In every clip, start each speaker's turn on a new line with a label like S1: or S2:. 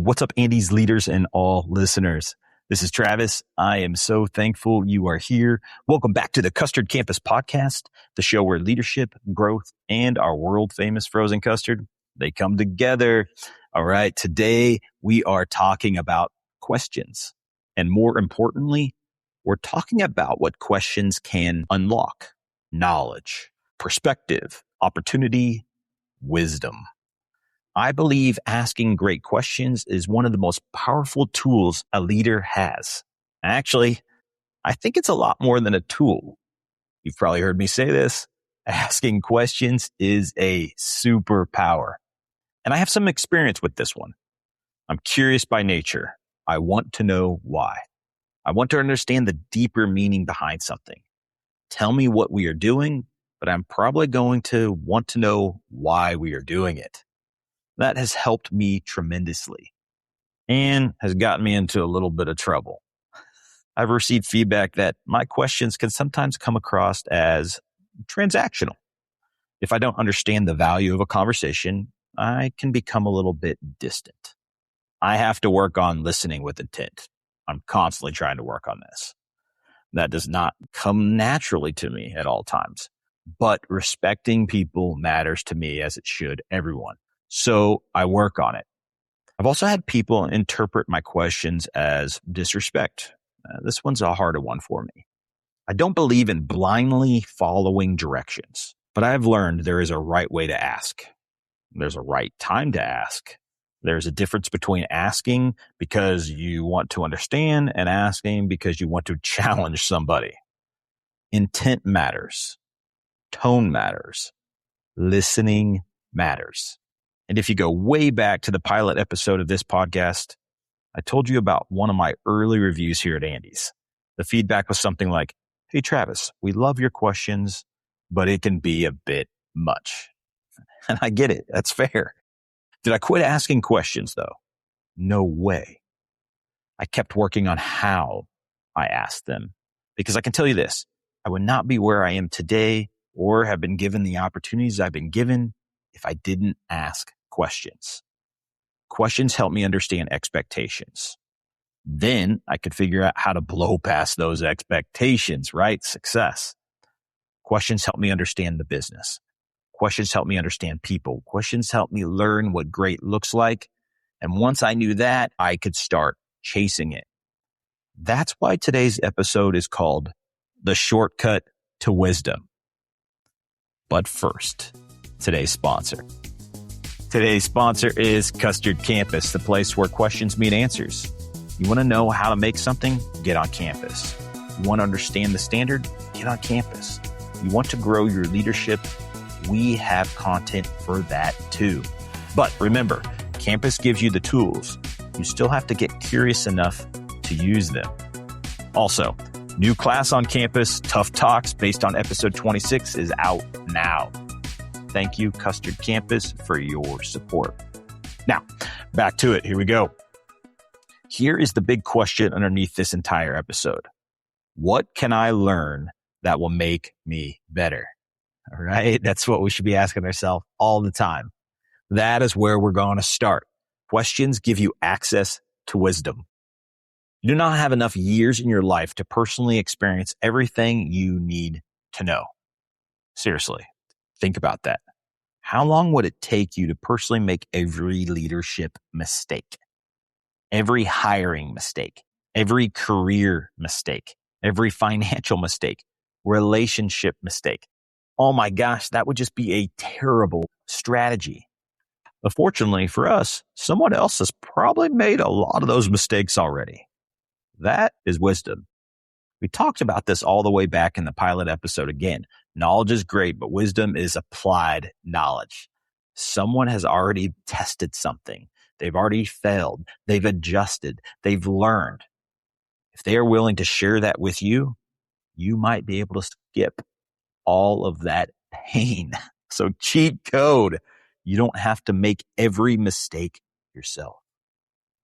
S1: What's up, Andy's leaders and all listeners? This is Travis. I am so thankful you are here. Welcome back to the Custard Campus Podcast, the show where leadership, growth, and our world-famous frozen custard, they come together. All right, today we are talking about questions. And more importantly, we're talking about what questions can unlock: knowledge, perspective, opportunity, wisdom. I believe asking great questions is one of the most powerful tools a leader has. Actually, I think it's a lot more than a tool. You've probably heard me say this. Asking questions is a superpower. And I have some experience with this one. I'm curious by nature. I want to know why. I want to understand the deeper meaning behind something. Tell me what we are doing, but I'm probably going to want to know why we are doing it. That has helped me tremendously and has gotten me into a little bit of trouble. I've received feedback that my questions can sometimes come across as transactional. If I don't understand the value of a conversation, I can become a little bit distant. I have to work on listening with intent. I'm constantly trying to work on this. That does not come naturally to me at all times, but respecting people matters to me as it should everyone. So I work on it. I've also had people interpret my questions as disrespect. This one's a harder one for me. I don't believe in blindly following directions, but I've learned there is a right way to ask. There's a right time to ask. There's a difference between asking because you want to understand and asking because you want to challenge somebody. Intent matters. Tone matters. Listening matters. And if you go way back to the pilot episode of this podcast, I told you about one of my early reviews here at Andy's. The feedback was something like, "Hey, Travis, we love your questions, but it can be a bit much." And I get it. That's fair. Did I quit asking questions, though? No way. I kept working on how I asked them, because I can tell you this, I would not be where I am today or have been given the opportunities I've been given if I didn't ask questions. Questions help me understand expectations. Then I could figure out how to blow past those expectations, right? Success. Questions help me understand the business. Questions help me understand people. Questions help me learn what great looks like. And once I knew that, I could start chasing it. That's why today's episode is called The Shortcut to Wisdom. But first, today's sponsor. Today's sponsor is Custard Campus, the place where questions meet answers. You want to know how to make something? Get on campus. You want to understand the standard? Get on campus. You want to grow your leadership? We have content for that too. But remember, campus gives you the tools. You still have to get curious enough to use them. Also, new class on campus, Tough Talks, based on episode 26, is out now. Thank you, Custard Campus, for your support. Now, back to it. Here we go. Here is the big question underneath this entire episode. What can I learn that will make me better? All right. That's what we should be asking ourselves all the time. That is where we're going to start. Questions give you access to wisdom. You do not have enough years in your life to personally experience everything you need to know. Seriously, think about that. How long would it take you to personally make every leadership mistake? Every hiring mistake, every career mistake, every financial mistake, relationship mistake. Oh my gosh, that would just be a terrible strategy. But fortunately for us, someone else has probably made a lot of those mistakes already. That is wisdom. We talked about this all the way back in the pilot episode again. Knowledge is great, but wisdom is applied knowledge. Someone has already tested something. They've already failed. They've adjusted. They've learned. If they are willing to share that with you, you might be able to skip all of that pain. So cheat code. You don't have to make every mistake yourself.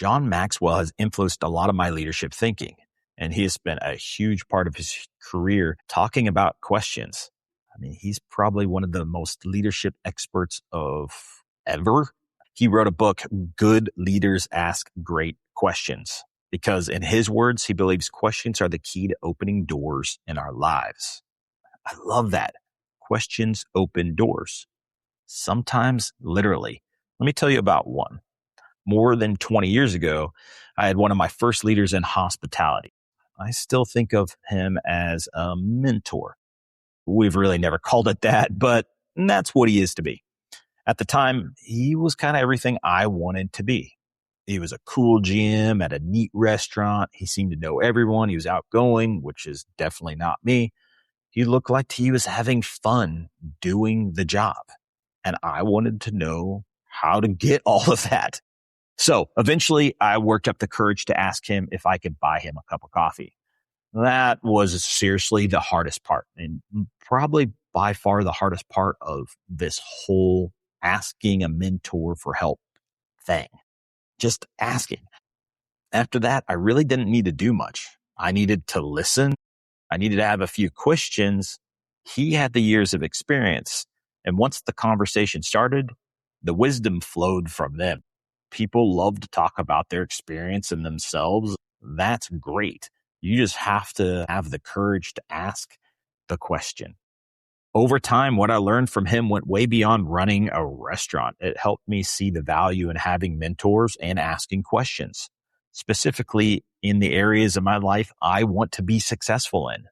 S1: John Maxwell has influenced a lot of my leadership thinking, and he has spent a huge part of his career talking about questions. I mean, he's probably one of the most leadership experts of ever. He wrote a book, Good Leaders Ask Great Questions, because in his words, he believes questions are the key to opening doors in our lives. I love that. Questions open doors. Sometimes literally. Let me tell you about one. More than 20 years ago, I had one of my first leaders in hospitality. I still think of him as a mentor. We've really never called it that, but that's what he is to me. At the time, he was kind of everything I wanted to be. He was a cool GM at a neat restaurant. He seemed to know everyone. He was outgoing, which is definitely not me. He looked like he was having fun doing the job. And I wanted to know how to get all of that. So eventually I worked up the courage to ask him if I could buy him a cup of coffee. That was seriously the hardest part, and probably by far the hardest part of this whole asking a mentor for help thing. Just asking. After that, I really didn't need to do much. I needed to listen. I needed to have a few questions. He had the years of experience. And once the conversation started, the wisdom flowed from them. People love to talk about their experience and themselves. That's great. You just have to have the courage to ask the question. Over time, what I learned from him went way beyond running a restaurant. It helped me see the value in having mentors and asking questions, specifically in the areas of my life I want to be successful in.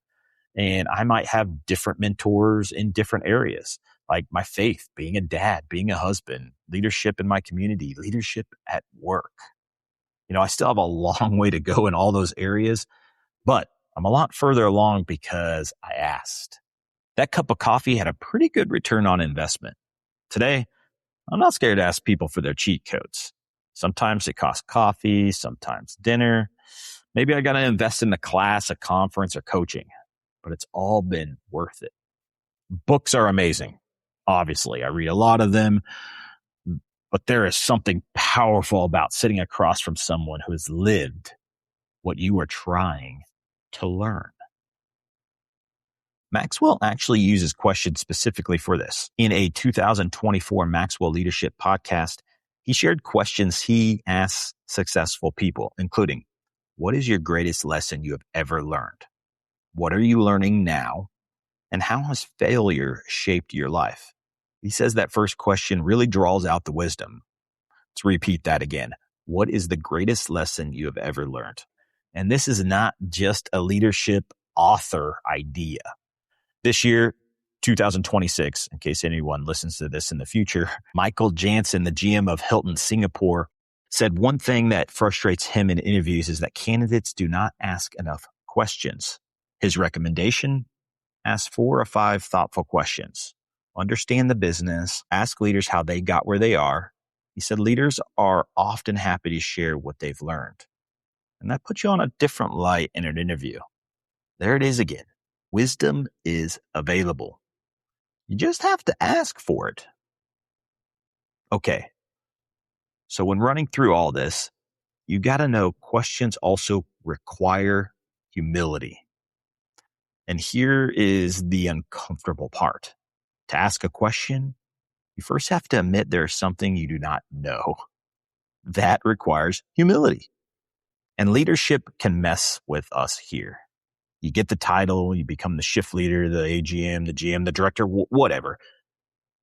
S1: And I might have different mentors in different areas, like my faith, being a dad, being a husband, leadership in my community, leadership at work. I still have a long way to go in all those areas, but I'm a lot further along because I asked. That cup of coffee had a pretty good return on investment. Today, I'm not scared to ask people for their cheat codes. Sometimes it costs coffee, sometimes dinner. Maybe I got to invest in a class, a conference, or coaching, but it's all been worth it. Books are amazing. Obviously, I read a lot of them, but there is something powerful about sitting across from someone who has lived what you are trying to learn. Maxwell actually uses questions specifically for this. In a 2024 Maxwell Leadership podcast, he shared questions he asks successful people, including, what is your greatest lesson you have ever learned? What are you learning now? And how has failure shaped your life? He says that first question really draws out the wisdom. Let's repeat that again. What is the greatest lesson you have ever learned? And this is not just a leadership author idea. This year, 2026, in case anyone listens to this in the future, Michael Jansen, the GM of Hilton Singapore, said one thing that frustrates him in interviews is that candidates do not ask enough questions. His recommendation, ask 4 or 5 thoughtful questions. Understand the business. Ask leaders how they got where they are. He said leaders are often happy to share what they've learned. And that puts you on a different light in an interview. There it is again. Wisdom is available. You just have to ask for it. Okay. So when running through all this, you got to know questions also require humility. And here is the uncomfortable part. To ask a question, you first have to admit there's something you do not know. That requires humility. And leadership can mess with us here. You get the title, you become the shift leader, the AGM, the GM, the director, whatever.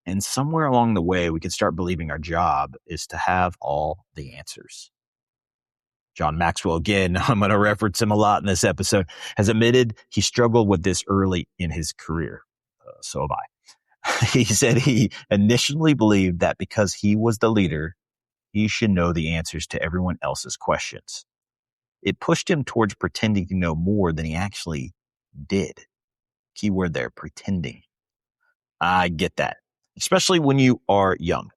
S1: And somewhere along the way, we can start believing our job is to have all the answers. John Maxwell, again, I'm going to reference him a lot in this episode, has admitted he struggled with this early in his career. So have I. He said he initially believed that because he was the leader, he should know the answers to everyone else's questions. It pushed him towards pretending to know more than he actually did. Keyword there, pretending. I get that, especially when you are young.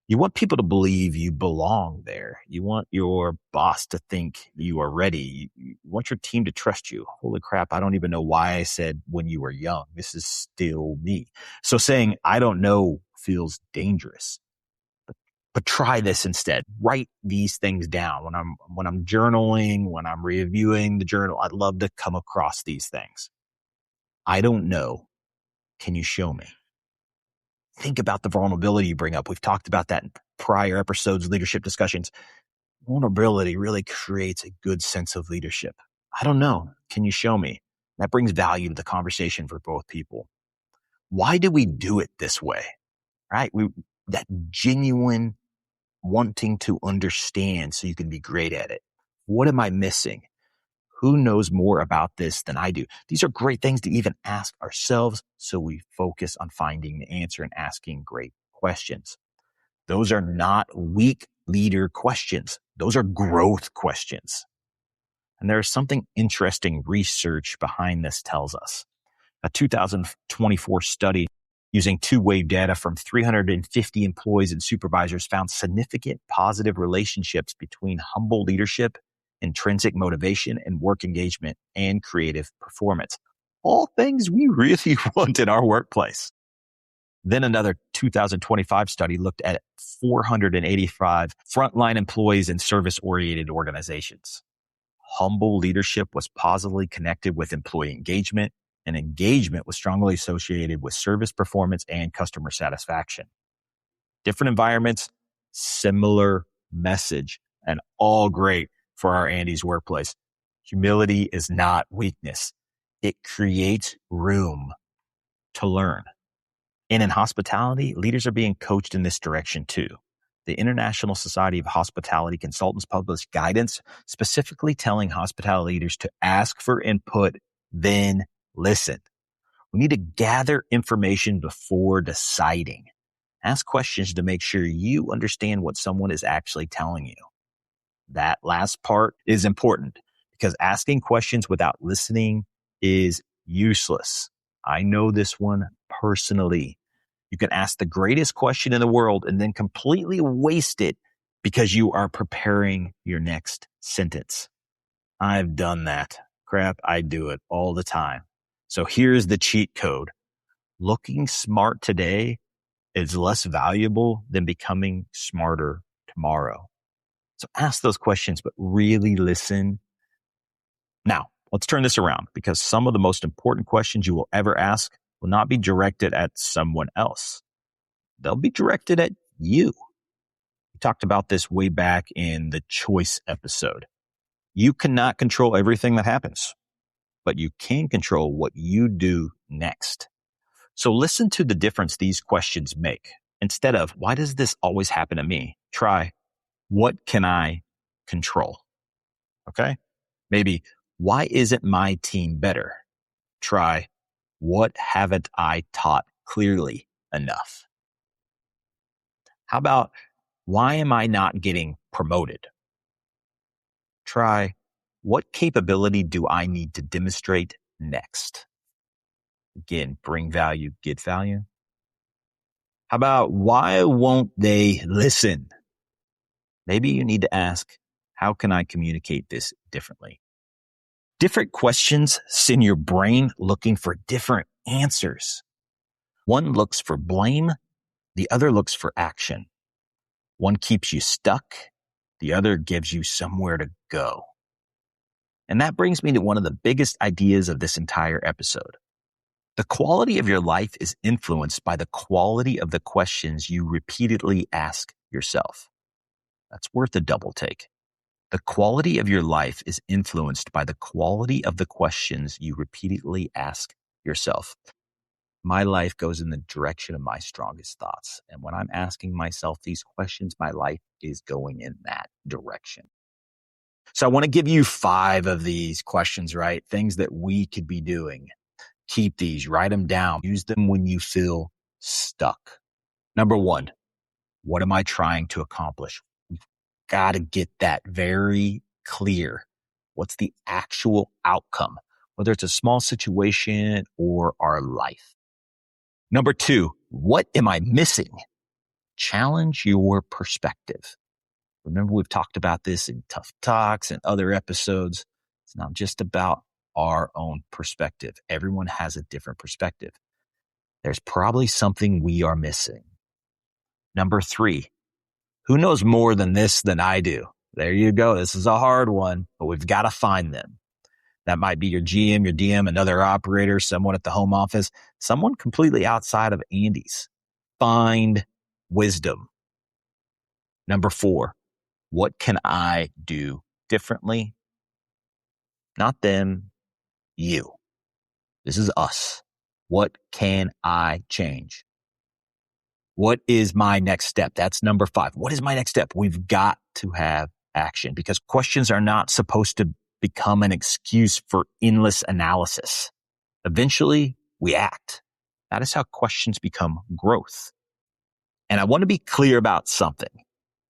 S1: You want people to believe you belong there. You want your boss to think you are ready. You want your team to trust you. Holy crap, I don't even know why I said when you were young. This is still me. So saying, I don't know feels dangerous. But try this instead. Write these things down. When I'm journaling, when I'm reviewing the journal, I'd love to come across these things. I don't know. Can you show me? Think about the vulnerability you bring up. We've talked about that in prior episodes, leadership discussions, vulnerability really creates a good sense of leadership. I don't know. Can you show me? That brings value to the conversation for both people. Why do we do it this way? Right? That genuine wanting to understand so you can be great at it. What am I missing? Who knows more about this than I do? These are great things to even ask ourselves, so we focus on finding the answer and asking great questions. Those are not weak leader questions. Those are growth questions. And there's something interesting research behind this tells us. A 2024 study using two-way data from 350 employees and supervisors found significant positive relationships between humble leadership, intrinsic motivation, and work engagement and creative performance. All things we really want in our workplace. Then another 2025 study looked at 485 frontline employees in service-oriented organizations. Humble leadership was positively connected with employee engagement, and engagement was strongly associated with service performance and customer satisfaction. Different environments, similar message, and all great for our Andy's workplace. Humility is not weakness. It creates room to learn. And in hospitality, leaders are being coached in this direction too. The International Society of Hospitality Consultants published guidance specifically telling hospitality leaders to ask for input, then listen. We need to gather information before deciding. Ask questions to make sure you understand what someone is actually telling you. That last part is important because asking questions without listening is useless. I know this one personally. You can ask the greatest question in the world and then completely waste it because you are preparing your next sentence. I've done that. Crap, I do it all the time. So here's the cheat code. Looking smart today is less valuable than becoming smarter tomorrow. So ask those questions, but really listen. Now, let's turn this around because some of the most important questions you will ever ask will not be directed at someone else. They'll be directed at you. We talked about this way back in the choice episode. You cannot control everything that happens, but you can control what you do next. So listen to the difference these questions make. Instead of, why does this always happen to me? Try, what can I control? Okay? Maybe, why isn't my team better? Try, what haven't I taught clearly enough? How about, why am I not getting promoted? Try, what capability do I need to demonstrate next? Again, bring value, get value. How about, why won't they listen? Maybe you need to ask, how can I communicate this differently? Different questions send your brain looking for different answers. One looks for blame, the other looks for action. One keeps you stuck, the other gives you somewhere to go. And that brings me to one of the biggest ideas of this entire episode. The quality of your life is influenced by the quality of the questions you repeatedly ask yourself. That's worth a double take. The quality of your life is influenced by the quality of the questions you repeatedly ask yourself. My life goes in the direction of my strongest thoughts. And when I'm asking myself these questions, my life is going in that direction. So I want to give you 5 of these questions, right? Things that we could be doing. Keep these, write them down. Use them when you feel stuck. Number 1, what am I trying to accomplish? We've got to get that very clear. What's the actual outcome, whether it's a small situation or our life? Number 2, what am I missing? Challenge your perspective. Remember, we've talked about this in Tough Talks and other episodes. It's not just about our own perspective. Everyone has a different perspective. There's probably something we are missing. Number 3, who knows more than this than I do? There you go. This is a hard one, but we've got to find them. That might be your GM, your DM, another operator, someone at the home office, someone completely outside of Andy's. Find wisdom. Number 4, what can I do differently? Not them, you. This is us. What can I change? What is my next step? That's number 5. What is my next step? We've got to have action because questions are not supposed to become an excuse for endless analysis. Eventually, we act. That is how questions become growth. And I want to be clear about something.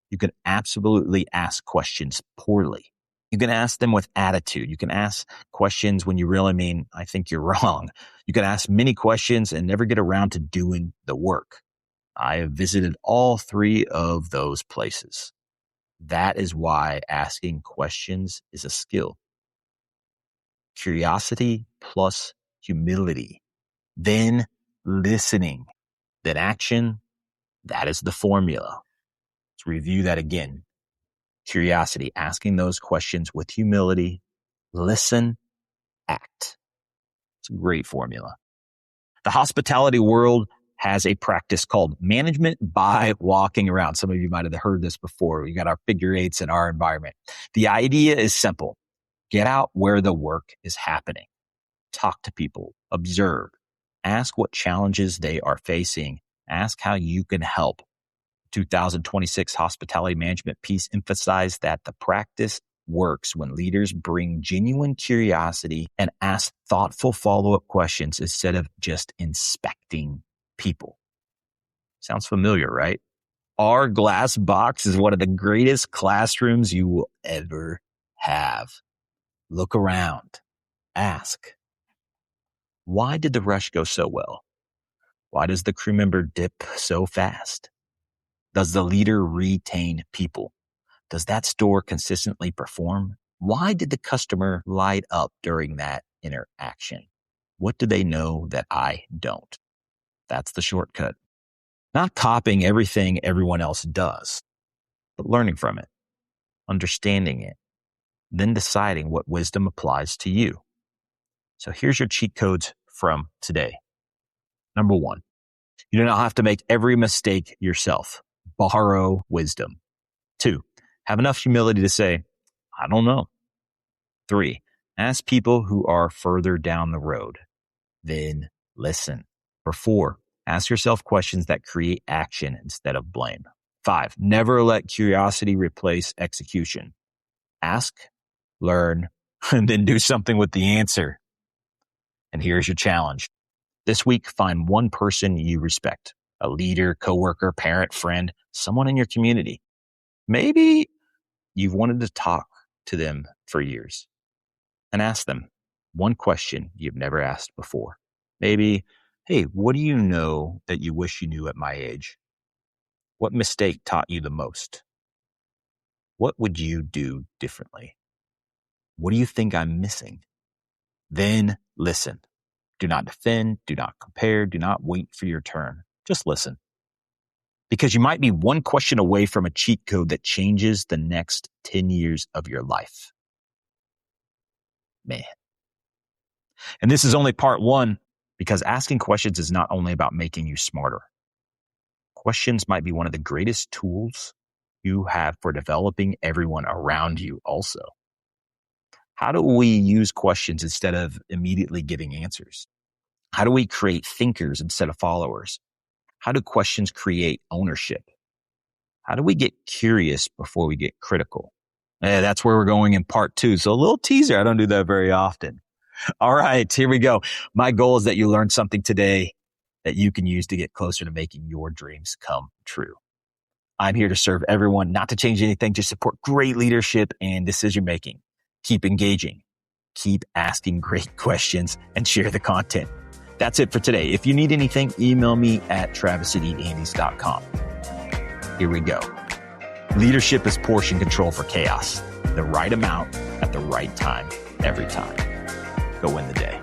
S1: You can absolutely ask questions poorly. You can ask them with attitude. You can ask questions when you really mean, I think you're wrong. You can ask many questions and never get around to doing the work. I have visited all 3 of those places. That is why asking questions is a skill. Curiosity plus humility, then listening, then action. That is the formula. Let's review that again. Curiosity, asking those questions with humility, listen, act. It's a great formula. The hospitality world has a practice called management by walking around. Some of you might have heard this before. We got our figure 8s in our environment. The idea is simple. Get out where the work is happening. Talk to people, observe, ask what challenges they are facing, ask how you can help. 2026 hospitality management piece emphasized that the practice works when leaders bring genuine curiosity and ask thoughtful follow-up questions instead of just inspecting people. Sounds familiar, right? Our glass box is one of the greatest classrooms you will ever have. Look around. Ask. Why did the rush go so well? Why does the crew member dip so fast? Does the leader retain people? Does that store consistently perform? Why did the customer light up during that interaction? What do they know that I don't? That's the shortcut. Not copying everything everyone else does, but learning from it, understanding it, then deciding what wisdom applies to you. So here's your cheat codes from today. Number 1, you do not have to make every mistake yourself. Borrow wisdom. 2, have enough humility to say, I don't know. 3, ask people who are further down the road. Then listen. Or 4, ask yourself questions that create action instead of blame. 5, never let curiosity replace execution. Ask, learn, and then do something with the answer. And here's your challenge. This week, find one person you respect, a leader, coworker, parent, friend, someone in your community. Maybe you've wanted to talk to them for years and ask them one question you've never asked before. Maybe, hey, what do you know that you wish you knew at my age? What mistake taught you the most? What would you do differently? What do you think I'm missing? Then listen. Do not defend. Do not compare. Do not wait for your turn. Just listen. Because you might be one question away from a cheat code that changes the next 10 years of your life. Man. And this is only part 1, because asking questions is not only about making you smarter. Questions might be one of the greatest tools you have for developing everyone around you also. How do we use questions instead of immediately giving answers? How do we create thinkers instead of followers? How do questions create ownership? How do we get curious before we get critical? That's where we're going in part 2. So a little teaser. I don't do that very often. All right, here we go. My goal is that you learn something today that you can use to get closer to making your dreams come true. I'm here to serve everyone, not to change anything, just support great leadership and decision making. Keep engaging, keep asking great questions, and share the content. That's it for today. If you need anything, email me at travis@eatandys.com. Here we go. Leadership is portion control for chaos. The right amount at the right time, every time. Go win the day.